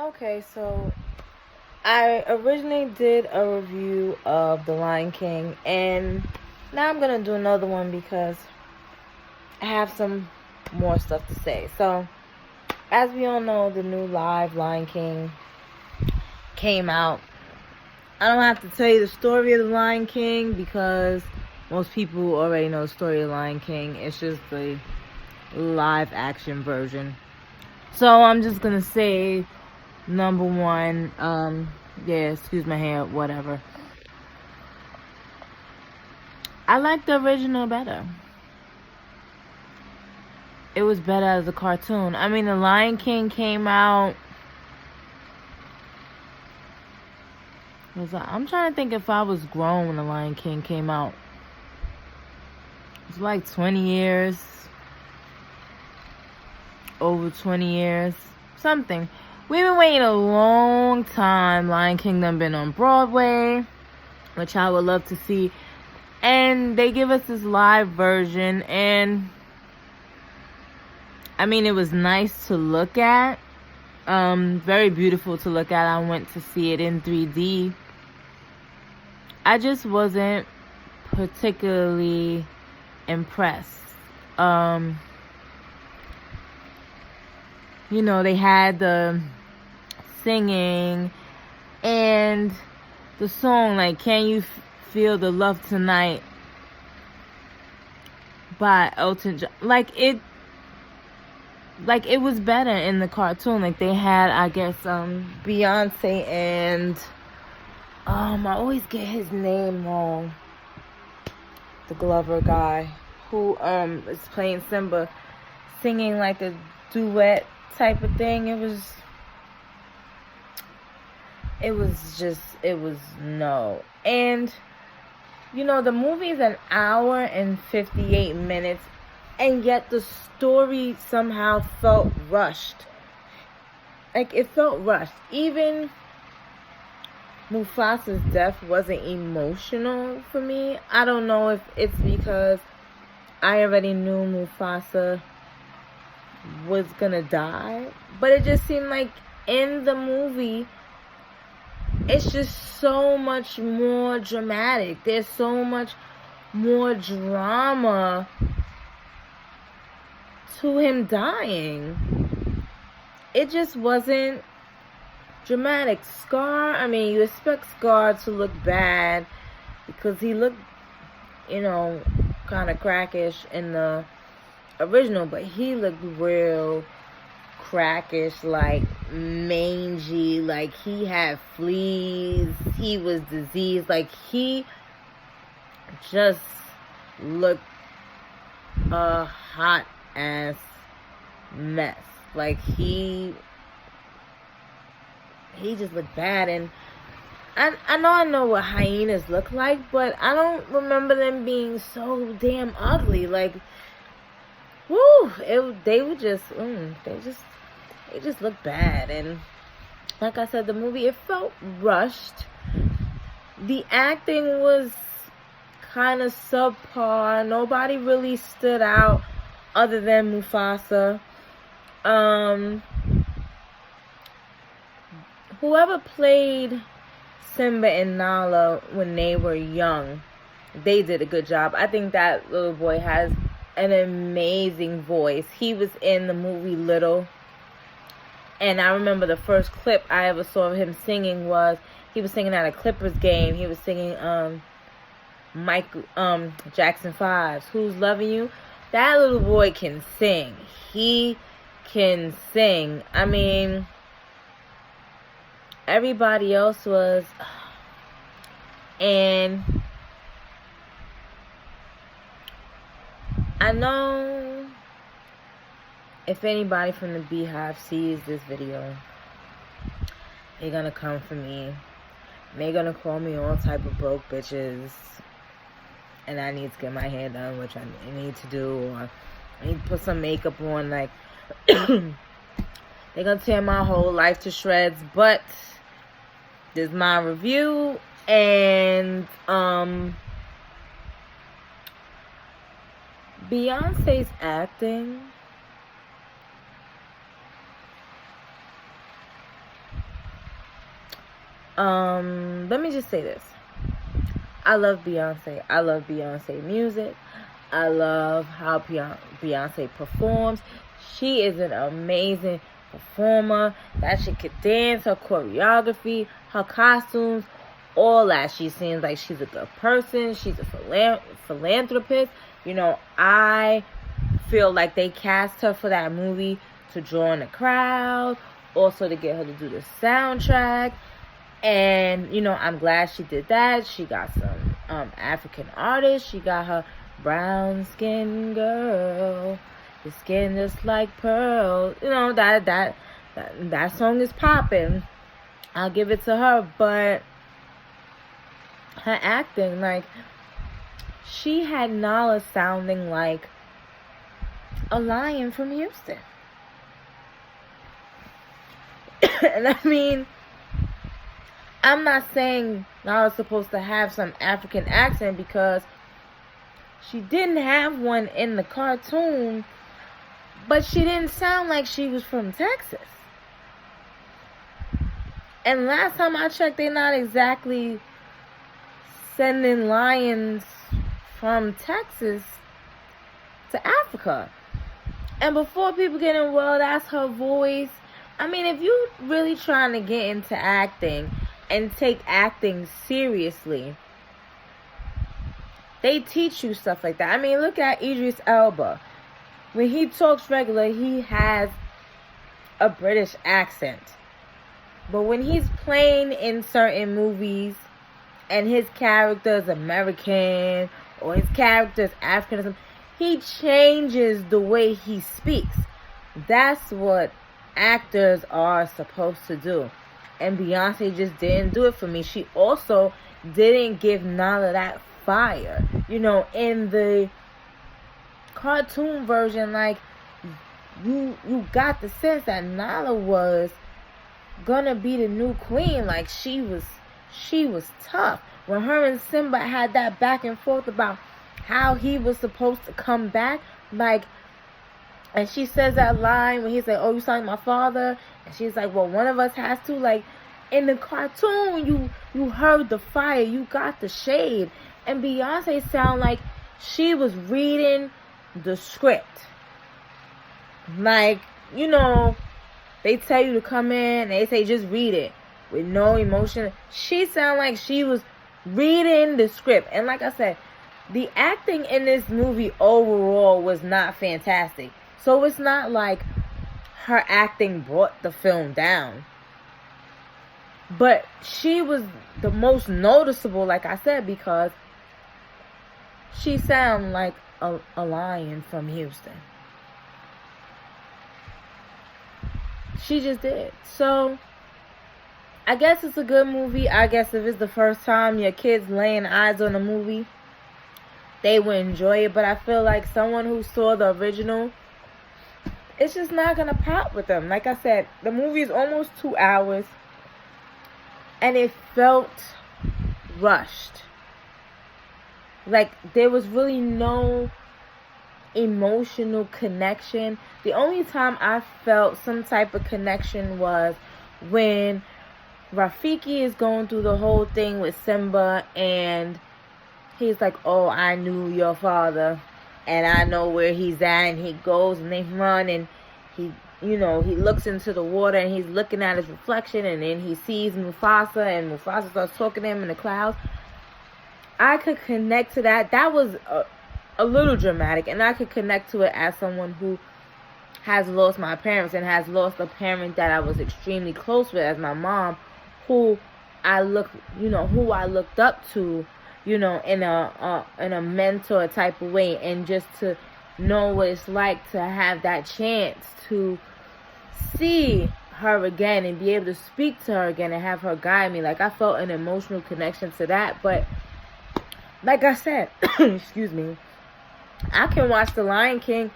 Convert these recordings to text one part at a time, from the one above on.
Okay, so I originally did a review of The Lion King, and now I'm gonna do another one because I have some more stuff to say. So, as we all know, the new live Lion King came out. I don't have to tell you the story of The Lion King because most people already know the story of The Lion King. It's just the live action version. So, I'm just gonna say number one, yeah, excuse my hair, whatever. I like the original better. It was better as a cartoon. I mean, The Lion King came out. I'm trying to think if I was grown when The Lion King came out. It's like 20 years. Over 20 years. Something. We've been waiting a long time. Lion Kingdom been on Broadway, which I would love to see. And they give us this live version, and I mean, it was nice to look at. Very beautiful to look at. I went to see it in 3D. I just wasn't particularly impressed. They had the singing and the song, like, Can You Feel the Love Tonight by Elton John. Like, it was better in the cartoon. Like, they had, I guess, Beyonce and, I always get his name wrong. The Glover guy who, is playing Simba, singing like a duet type of thing. It was no. And, the movie is an hour and 58 minutes, and yet the story somehow felt rushed. Like, it felt rushed. Even Mufasa's death wasn't emotional for me. I don't know if it's because I already knew Mufasa was gonna die, but it just seemed like in the movie it's just so much more dramatic. There's so much more drama to him dying. It just wasn't dramatic. Scar, I mean, you expect Scar to look bad because he looked, kind of crackish in the original, but he looked real crackish, like mangy, like he had fleas, he was diseased, like he just looked a hot ass mess. Like he just looked bad. And I know what hyenas look like, but I don't remember them being so damn ugly. Like, woo, they just looked bad. And like I said, the movie, it felt rushed. The acting was kind of subpar. Nobody really stood out other than Mufasa. Whoever played Simba and Nala when they were young, they did a good job. I think that little boy has an amazing voice. He was in the movie Little, and I remember the first clip I ever saw of him singing was he was singing at a Clippers game. He was singing Jackson 5's Who's Loving You. That little boy can sing. He can sing. I mean, everybody else was, and I know if anybody from the Beehive sees this video, they're gonna come for me. They're gonna call me all type of broke bitches, and I need to get my hair done, which I need to do, or I need to put some makeup on. Like, they're gonna tear my whole life to shreds. But this is my review, and Beyonce's acting Let me just say this. I love Beyonce. I love Beyonce music. I love how Beyonce performs. She is an amazing performer. That she could dance, her choreography, her costumes, all that. She seems like she's a good person. She's a philanthropist. You know, I feel like they cast her for that movie to draw in the crowd, also to get her to do the soundtrack. And, you know, I'm glad she did that. She got some African artists. She got her brown skin girl, the skin just like pearl. You know, that song is popping. I'll give it to her. But her acting, like, she had Nala sounding like a lion from Houston. And I mean, I'm not saying Nala's supposed to have some African accent, because she didn't have one in the cartoon, but she didn't sound like she was from Texas. And last time I checked, they're not exactly sending lions from Texas to Africa. And before people get in, well, that's her voice. I mean, if you really trying to get into acting and take acting seriously, they teach you stuff like that. I mean, look at Idris Elba. When he talks regular, he has a British accent. But when he's playing in certain movies and his character is American or his character is African or something, he changes the way he speaks. That's what actors are supposed to do. And Beyonce just didn't do it for me. She also didn't give Nala that fire. You know, in the cartoon version, like, you got the sense that Nala was gonna be the new queen. Like, she was tough. When her and Simba had that back and forth about how he was supposed to come back, like, and she says that line when he's like, oh, you sound like my father, and she's like, well, one of us has to. Like, in the cartoon, you heard the fire, you got the shade. And Beyonce sound like she was reading the script. Like, you know, they tell you to come in, they say just read it with no emotion. She sound like she was reading the script. And like I said, the acting in this movie overall was not fantastic. So it's not like her acting brought the film down. But she was the most noticeable, like I said, because she sounded like a lion from Houston. She just did. So, I guess it's a good movie. I guess if it's the first time your kids laying eyes on a movie, they would enjoy it. But I feel like someone who saw the original, it's just not going to pop with them. Like I said, the movie is almost 2 hours. And it felt rushed. Like, there was really no emotional connection. The only time I felt some type of connection was when Rafiki is going through the whole thing with Simba, and he's like, oh, I knew your father, and I know where he's at, and he goes, and they run, and he, you know, he looks into the water, and he's looking at his reflection, and then he sees Mufasa, and Mufasa starts talking to him in the clouds. I could connect to that. That was a little dramatic, and I could connect to it as someone who has lost my parents and has lost a parent that I was extremely close with as my mom, who I looked up to, you know, in a mentor type of way, and just to know what it's like to have that chance to see her again and be able to speak to her again and have her guide me. Like, I felt an emotional connection to that. But like I said, excuse me, I can watch The Lion King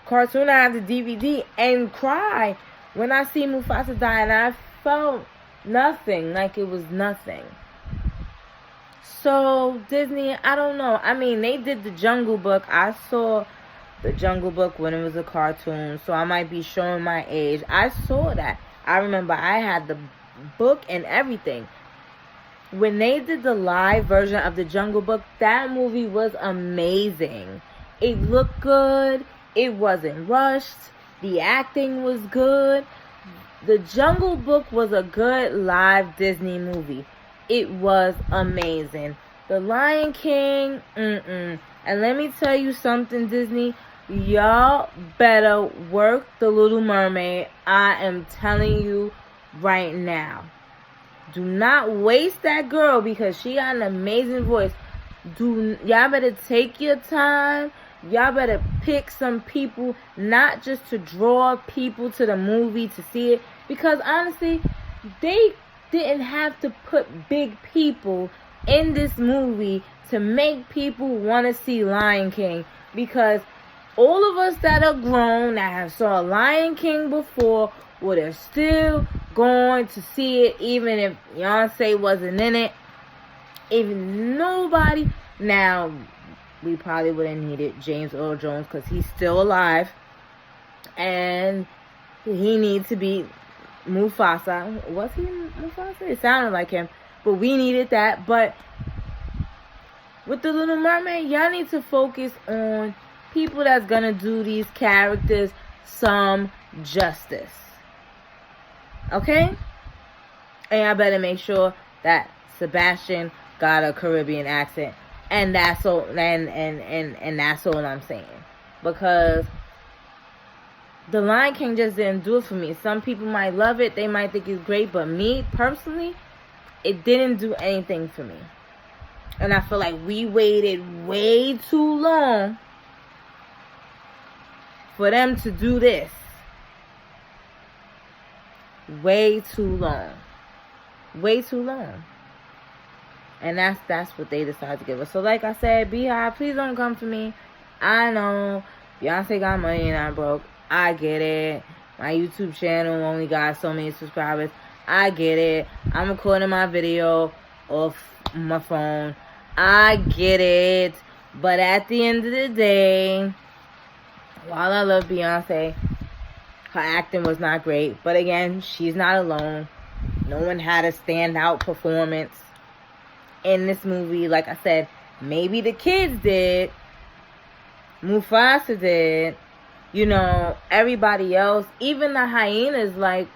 cartoon, I have the DVD, and cry when I see Mufasa die, and I felt nothing, like it was nothing. So Disney, I don't know. I mean, they did the Jungle Book. I saw the Jungle Book when it was a cartoon, so I might be showing my age. I saw that. I remember I had the book and everything. When they did the live version of the Jungle Book, that movie was amazing. It looked good. It wasn't rushed. The acting was good. The Jungle Book was a good live Disney movie. It was amazing. The Lion King, And let me tell you something, Disney. Y'all better work The Little Mermaid. I am telling you right now. Do not waste that girl because she got an amazing voice. Y'all better take your time. Y'all better pick some people, not just to draw people to the movie to see it. Because honestly, they didn't have to put big people in this movie to make people want to see Lion King. Because all of us that are grown, that have saw Lion King before, would have still going to see it even if Beyonce wasn't in it. Even nobody. Now, we probably would have needed James Earl Jones because he's still alive. And he needs to be Mufasa. Was he Mufasa? It sounded like him. But we needed that. But with The Little Mermaid, y'all need to focus on people that's going to do these characters some justice. Okay? And I better make sure that Sebastian got a Caribbean accent. And that's all and that's all I'm saying. Because The Lion King just didn't do it for me. Some people might love it, they might think it's great, but me personally, it didn't do anything for me. And I feel like we waited way too long for them to do this. Way too long. Way too long. And that's what they decided to give us. So like I said, Beehive, please don't come for me. I know Beyonce got money and I'm broke. I get it. My YouTube channel only got so many subscribers. I get it. I'm recording my video off my phone. I get it. But at the end of the day, while I love Beyonce, her acting was not great. But again, she's not alone. No one had a standout performance in this movie. Like I said, maybe the kids did. Mufasa did. You know, everybody else, even the hyenas, like,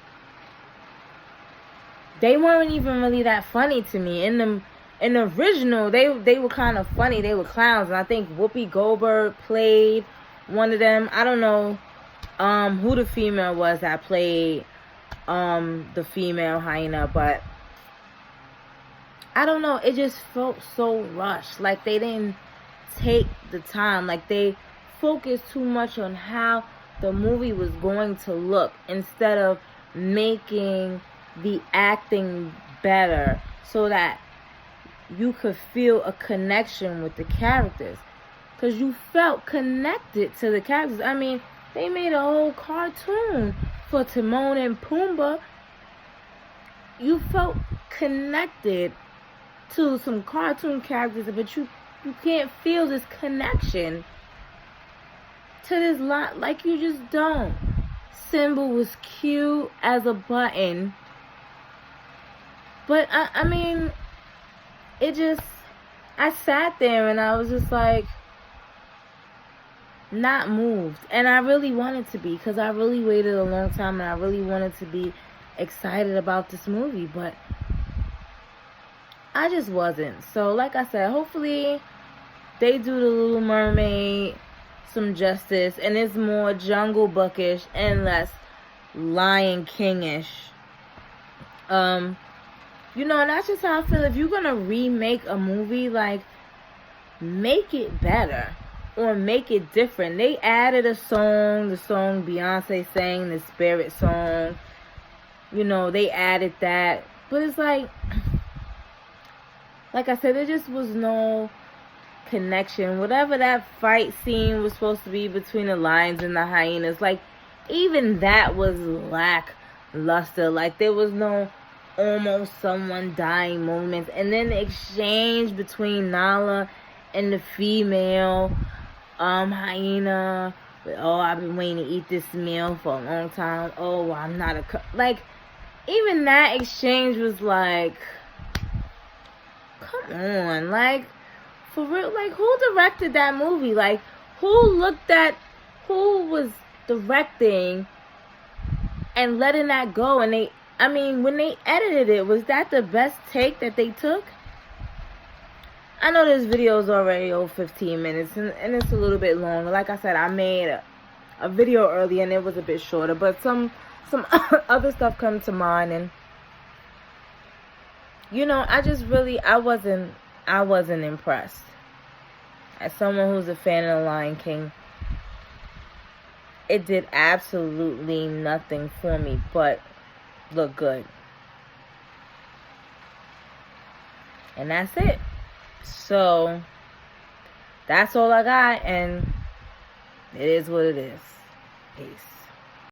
they weren't even really that funny to me. In the original, they were kind of funny. They were clowns. And I think Whoopi Goldberg played one of them. I don't know who the female was that played the female hyena, but I don't know. It just felt so rushed. Like they didn't take the time. Like they focused too much on how the movie was going to look instead of making the acting better so that you could feel a connection with the characters. Because you felt connected to the characters. I mean, they made a whole cartoon for Timon and Pumbaa. You felt connected to some cartoon characters, but you can't feel this connection to this lot. Like, you just don't. Simba was cute as a button. But, I mean, it just, I sat there and I was just like, not moved. And I really wanted to be, because I really waited a long time and I really wanted to be excited about this movie, but I just wasn't. So like I said, hopefully they do The Little Mermaid some justice and it's more Jungle Bookish and less Lion Kingish. You know, and that's just how I feel. If you're gonna remake a movie, like, make it better or make it different. They added a song, the song Beyonce sang, the Spirit song. You know, they added that. But it's like I said, there just was no connection. Whatever that fight scene was supposed to be between the lions and the hyenas, like, even that was lackluster. Like, there was no almost someone dying moments. And then the exchange between Nala and the female hyena. Oh, I've been waiting to eat this meal for a long time. Oh, I'm not like, even that exchange was like, come on, like, for real, like, who directed that movie? Like, who was directing and letting that go? And when they edited it, was that the best take that they took? I know this video is already over 15 minutes, and it's a little bit longer. Like I said, I made a video earlier, and it was a bit shorter, but some other stuff come to mind, and I wasn't impressed. As someone who's a fan of The Lion King, it did absolutely nothing for me but look good. And that's it. So, that's all I got, and it is what it is. Peace.